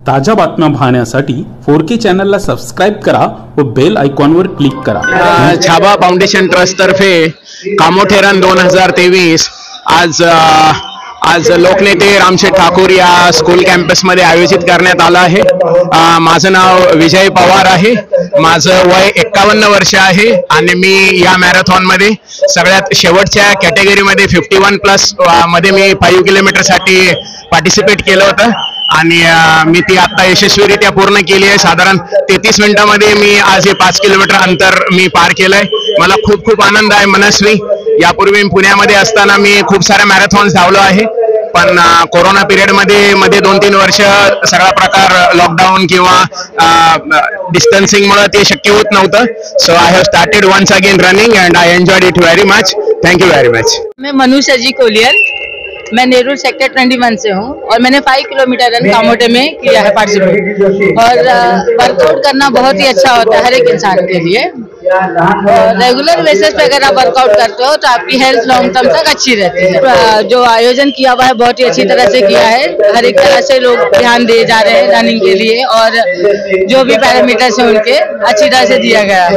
ताज्या बातम्या पाहण्यासाठी 4K चॅनलला सबस्क्राइब करा व बेल आयकॉनवर क्लिक करा। छाबा फाउंडेशन ट्रस्ट तर्फे कामोठेरन 2023 आज लोकनेते रामशेठ ठाकूर या स्कूल कॅम्पस मध्ये आयोजित करण्यात आला आहे। माझं नाव विजय पवार आहे। माझं वय 51 वर्ष आहे आणि मी या मॅरेथॉन मध्ये सगळ्यात शेवटच्या कॅटेगरी मध्ये 51+ मध्ये मी 5 किलोमीटर साठी पार्टिसिपेट केलं होतं आणि मी ती आता यशस्वीरित्या पूर्ण केली आहे। साधारण 33 मिनिटांमध्ये मी आज हे 5 किलोमीटर अंतर मी पार केलंय। मला खूप खूप आनंद आहे मनस्वी। यापूर्वी पुण्यामध्ये असताना मी खूप साऱ्या मॅरेथॉन्स धावलो आहे, पण कोरोना पिरियड मध्ये 2-3 वर्ष सगळा प्रकार लॉकडाऊन किंवा डिस्टन्सिंग मुळे ते शक्य होत नव्हतं। So I have started once again running and I enjoyed it very much. Thank you very much. मैं मनुषा जी कोलियर, मैं नेहरू सेक्टर 21 से हूँ और मैंने 5 किलोमीटर रन कामोटे में किया है पार्टिसिपेट। और वर्कआउट करना बहुत ही अच्छा होता है हर एक इंसान के लिए। और रेगुलर बेसिस पे अगर आप वर्कआउट करते हो तो आपकी हेल्थ लॉन्ग टर्म तक अच्छी रहती है। जो आयोजन किया हुआ है बहुत ही अच्छी तरह से किया है। हर एक तरह से लोग ध्यान दिए जा रहे हैं रनिंग के लिए और जो भी पैरामीटर्स हैं उनके अच्छी तरह से दिया गया है।